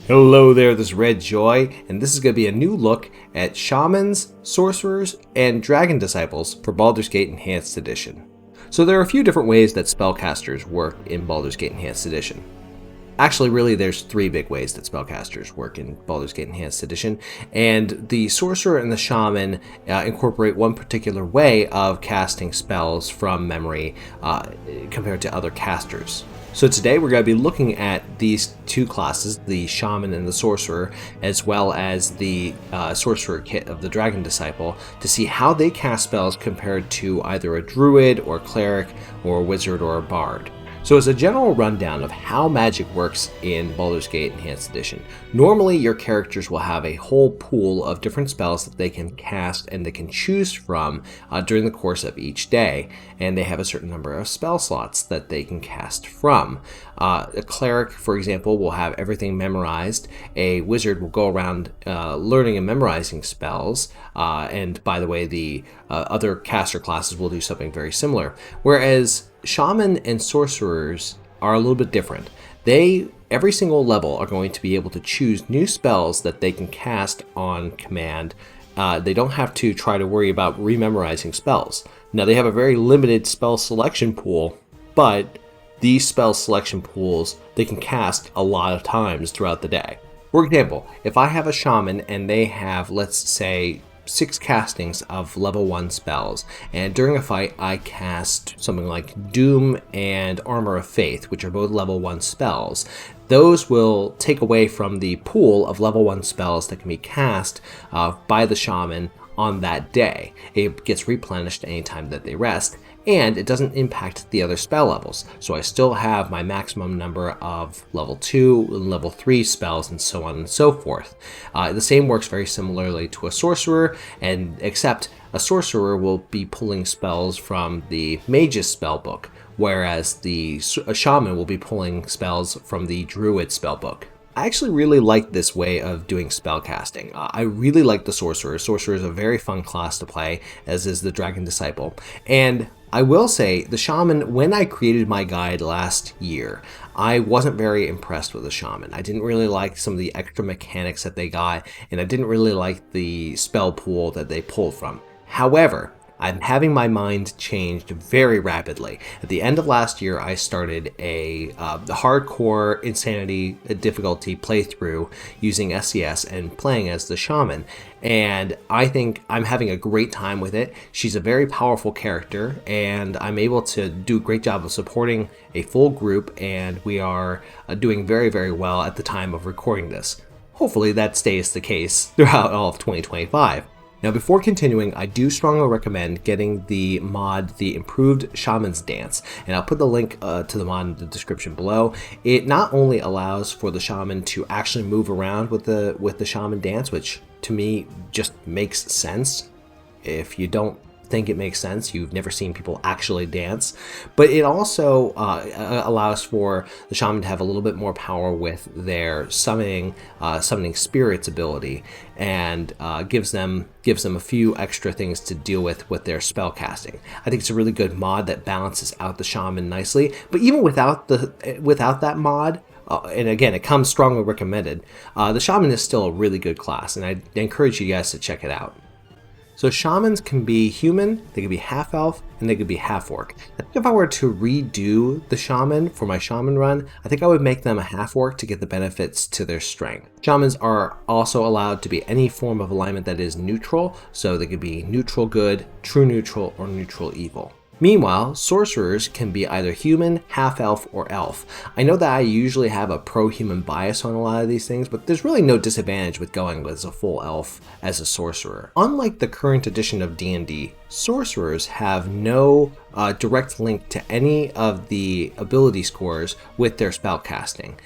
Hello there, this is Redjoy, and this is going to be a new look at Shamans, Sorcerers, and Dragon Disciples for Baldur's Gate Enhanced Edition. So there are a few different ways that spellcasters work in Baldur's Gate Enhanced Edition. Actually, really, there's three big ways that spellcasters work in Baldur's Gate Enhanced Edition, and the Sorcerer and the Shaman incorporate one particular way of casting spells from memory compared to other casters. So today we're going to be looking at these two classes, the Shaman and the Sorcerer, as well as the Sorcerer kit of the Dragon Disciple, to see how they cast spells compared to either a Druid or Cleric or a Wizard or a Bard. So as a general rundown of how magic works in Baldur's Gate Enhanced Edition, normally your characters will have a whole pool of different spells that they can cast and they can choose from during the course of each day, and they have a certain number of spell slots that they can cast from. A cleric, for example, will have everything memorized. A wizard will go around learning and memorizing spells, and by the way, the other caster classes will do something very similar. Whereas Shaman and Sorcerers are a little bit different. Every single level are going to be able to choose new spells that they can cast on command. They don't have to try to worry about rememorizing spells. Now, they have a very limited spell selection pool, but these spell selection pools they can cast a lot of times throughout the day. For example, if I have a Shaman and they have, let's say, 6 castings of level 1 spells, and during a fight I cast something like Doom and Armor of Faith, which are both level 1 spells. Those will take away from the pool of level 1 spells that can be cast by the Shaman on that day. It gets replenished anytime that they rest, and it doesn't impact the other spell levels. So I still have my maximum number of level 2 and level 3 spells and so on and so forth. The same works very similarly to a sorcerer, and except a sorcerer will be pulling spells from the mage's spellbook, whereas a shaman will be pulling spells from the druid spellbook. I actually really like this way of doing spellcasting. I really like the Sorcerer. Sorcerer is a very fun class to play, as is the Dragon Disciple. And I will say, the Shaman, when I created my guide last year, I wasn't very impressed with the Shaman. I didn't really like some of the extra mechanics that they got, and I didn't really like the spell pool that they pulled from. However, I'm having my mind changed very rapidly. At the end of last year, I started a hardcore insanity difficulty playthrough using SCS and playing as the Shaman. And I think I'm having a great time with it. She's a very powerful character, and I'm able to do a great job of supporting a full group, and we are doing very, very well at the time of recording this. Hopefully that stays the case throughout all of 2025. Now, before continuing, I do strongly recommend getting the mod, the Improved Shaman's Dance, and I'll put the link to the mod in the description below. It not only allows for the shaman to actually move around with the shaman dance, which to me just makes sense. If you don't think it makes sense, you've never seen people actually dance, but it also allows for the shaman to have a little bit more power with their summoning spirits ability, and gives them a few extra things to deal with their spell casting. I think it's a really good mod that balances out the shaman nicely. But even without that mod, and again, it comes strongly recommended, the shaman is still a really good class, and I encourage you guys to check it out. So shamans can be human, they can be half-elf, and they can be half-orc. I think if I were to redo the shaman for my shaman run, I think I would make them a half-orc to get the benefits to their strength. Shamans are also allowed to be any form of alignment that is neutral, so they could be neutral good, true neutral, or neutral evil. Meanwhile, sorcerers can be either human, half-elf, or elf. I know that I usually have a pro-human bias on a lot of these things, but there's really no disadvantage with going with a full elf as a sorcerer. Unlike the current edition of D&D, sorcerers have no direct link to any of the ability scores with their spellcasting.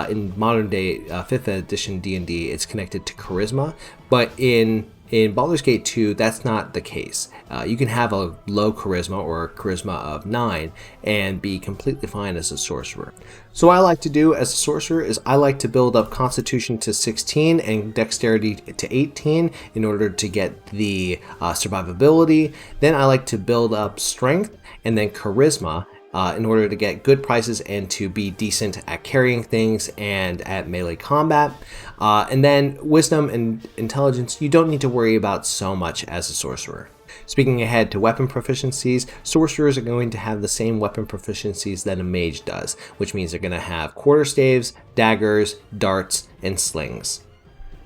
In modern day 5th edition D&D, it's connected to charisma, but in Baldur's Gate 2, that's not the case. You can have a low charisma or a charisma of 9 and be completely fine as a sorcerer. So what I like to do as a sorcerer is I like to build up Constitution to 16 and Dexterity to 18 in order to get the survivability. Then I like to build up Strength and then Charisma, in order to get good prices and to be decent at carrying things and at melee combat. And then wisdom and intelligence, you don't need to worry about so much as a sorcerer. Speaking ahead to weapon proficiencies, sorcerers are going to have the same weapon proficiencies that a mage does, which means they're going to have quarterstaves, daggers, darts, and slings.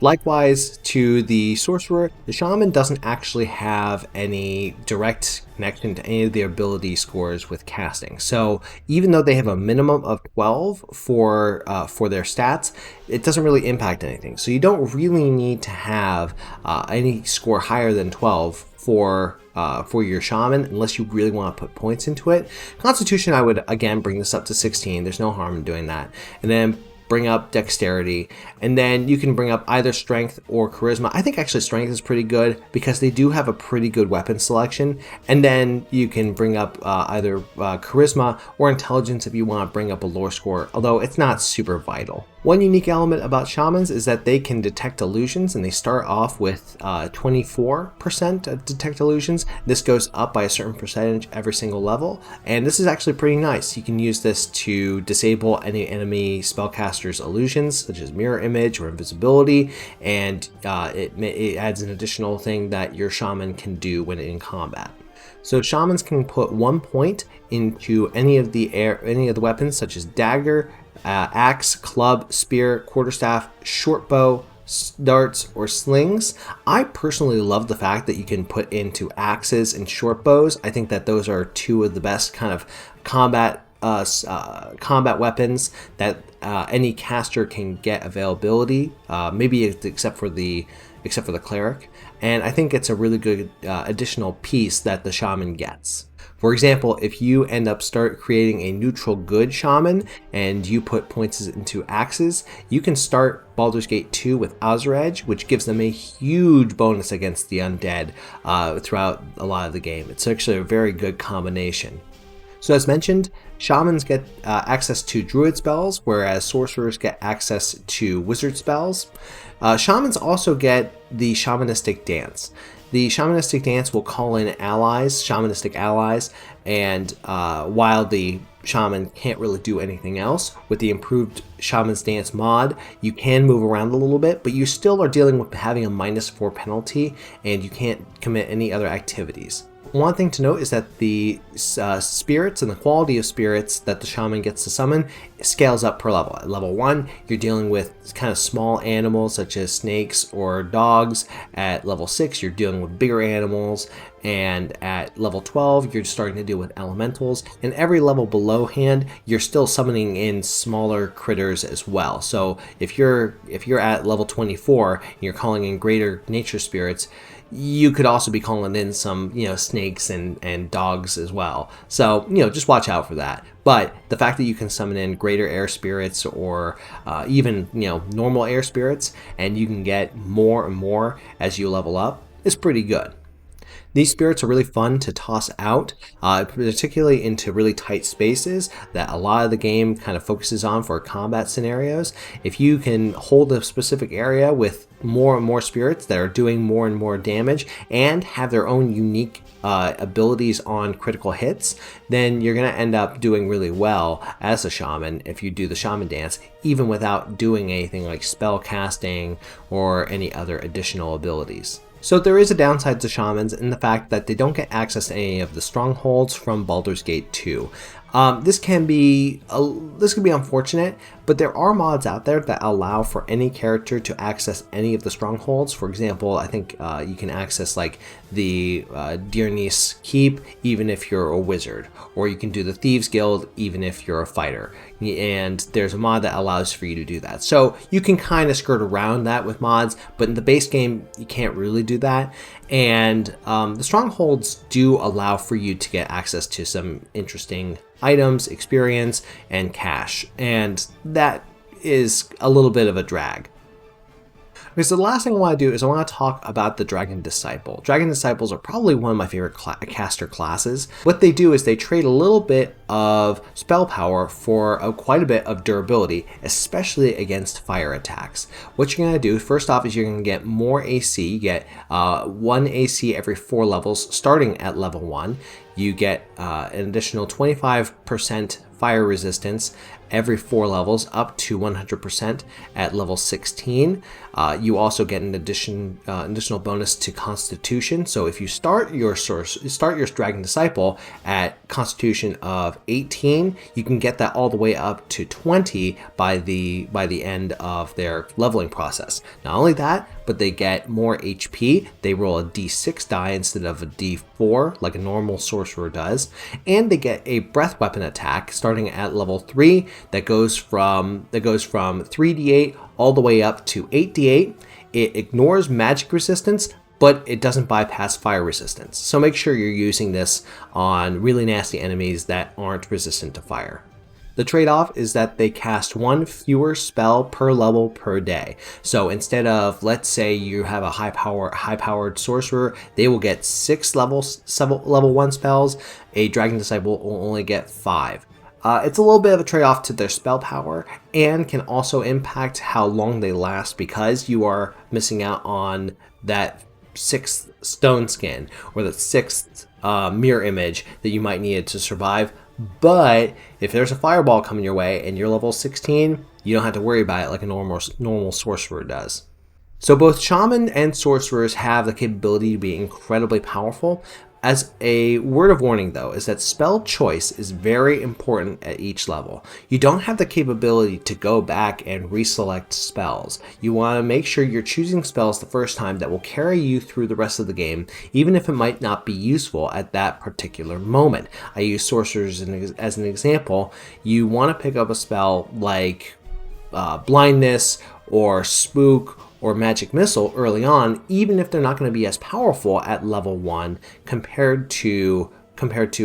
Likewise, to the sorcerer, the shaman doesn't actually have any direct connection to any of the ability scores with casting. So even though they have a minimum of 12 for their stats, it doesn't really impact anything. So you don't really need to have any score higher than 12 for your shaman, unless you really want to put points into it. Constitution, I would again bring this up to 16. There's no harm in doing that. And then bring up dexterity, and then you can bring up either strength or charisma. I think actually strength is pretty good because they do have a pretty good weapon selection, and then you can bring up either charisma or intelligence if you want to bring up a lore score, although it's not super vital. One unique element about shamans is that they can detect illusions, and they start off with 24% of detect illusions. This goes up by a certain percentage every single level, and this is actually pretty nice. You can use this to disable any enemy spellcaster's illusions, such as mirror image or invisibility, and it adds an additional thing that your shaman can do when in combat. So shamans can put 1 point into any of the weapons, such as dagger, axe, club, spear, quarterstaff, shortbow, darts, or slings. I personally love the fact that you can put into axes and shortbows. I think that those are two of the best kind of combat weapons that any caster can get availability, maybe except for the cleric. And I think it's a really good additional piece that the shaman gets. For example, if you end up creating a neutral good shaman and you put points into axes, you can start Baldur's Gate 2 with Edge, which gives them a huge bonus against the undead throughout a lot of the game. It's actually a very good combination. So as mentioned, shamans get access to druid spells, whereas sorcerers get access to wizard spells. Shamans also get the shamanistic dance. The shamanistic dance will call in shamanistic allies, and while the shaman can't really do anything else, with the improved shaman's dance mod, you can move around a little bit, but you still are dealing with having a -4 penalty, and you can't commit any other activities. One thing to note is that the spirits and the quality of spirits that the shaman gets to summon scales up per level. At level 1, you're dealing with kind of small animals such as snakes or dogs. At level 6, you're dealing with bigger animals. And at level 12, you're starting to deal with elementals. And every level below hand, you're still summoning in smaller critters as well. So if you're at level 24 and you're calling in greater nature spirits, you could also be calling in some, snakes and dogs as well. So, just watch out for that. But the fact that you can summon in greater air spirits or even, normal air spirits, and you can get more and more as you level up, is pretty good. These spirits are really fun to toss out, particularly into really tight spaces that a lot of the game kind of focuses on for combat scenarios. If you can hold a specific area with more and more spirits that are doing more and more damage and have their own unique abilities on critical hits, then you're going to end up doing really well as a shaman if you do the shaman dance, even without doing anything like spell casting or any other additional abilities. So there is a downside to shamans in the fact that they don't get access to any of the strongholds from Baldur's Gate 2. This can be unfortunate, but there are mods out there that allow for any character to access any of the strongholds. For example, I think you can access like the Dearnese Keep even if you're a wizard, or you can do the Thieves Guild even if you're a fighter. And there's a mod that allows for you to do that. So you can kind of skirt around that with mods, but in the base game, you can't really do that. And the strongholds do allow for you to get access to some interesting items, experience, and cash. And that is a little bit of a drag. Okay, so the last thing I want to do is I want to talk about the Dragon Disciple. Dragon Disciples are probably one of my favorite caster classes. What they do is they trade a little bit of spell power for quite a bit of durability, especially against fire attacks. What you're going to do, first off, is you're going to get more AC. You get 1 AC every 4 levels, starting at level 1. You get an additional 25% fire resistance every 4 levels up to 100% at level 16. You also get an additional bonus to Constitution. So if you start your Dragon Disciple at Constitution of 18, you can get that all the way up to 20 by the end of their leveling process. Not only that, but they get more HP. They roll a d6 die instead of a d4 like a normal sorcerer does, and they get a breath weapon attack starting at level 3 that goes from 3d8 all the way up to 8d8. It ignores magic resistance, but it doesn't bypass fire resistance. So make sure you're using this on really nasty enemies that aren't resistant to fire. The trade-off is that they cast 1 fewer spell per level per day. So instead of, let's say you have a high-powered sorcerer, they will get 6 level 1 spells. A Dragon Disciple will only get 5. It's a little bit of a trade-off to their spell power and can also impact how long they last, because you are missing out on that 6th stone skin or the 6th mirror image that you might need to survive. But if there's a fireball coming your way and you're level 16, you don't have to worry about it like a normal sorcerer does. So both Shaman and Sorcerers have the capability to be incredibly powerful. As a word of warning though, is that spell choice is very important at each level. You don't have the capability to go back and reselect spells. You want to make sure you're choosing spells the first time that will carry you through the rest of the game, even if it might not be useful at that particular moment. I use Sorcerers as an example. You want to pick up a spell like Blindness or Spook or Magic Missile early on, even if they're not going to be as powerful at level 1 compared to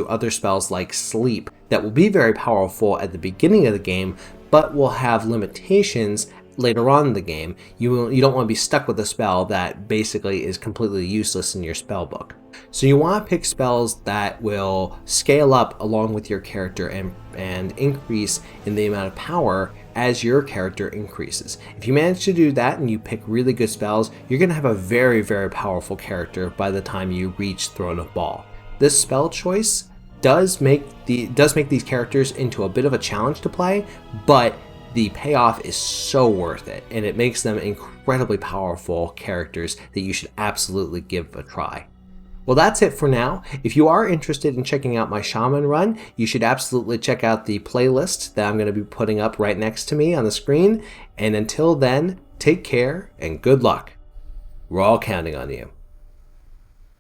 other spells like Sleep that will be very powerful at the beginning of the game, but will have limitations later on in the game. You don't want to be stuck with a spell that basically is completely useless in your spell book. So you want to pick spells that will scale up along with your character and increase in the amount of power as your character increases. If you manage to do that and you pick really good spells, you're going to have a very, very powerful character by the time you reach Throne of Bhaal. This spell choice does make these characters into a bit of a challenge to play, but the payoff is so worth it, and it makes them incredibly powerful characters that you should absolutely give a try. Well, that's it for now. If you are interested in checking out my Shaman run, you should absolutely check out the playlist that I'm going to be putting up right next to me on the screen. And until then, take care and good luck. We're all counting on you.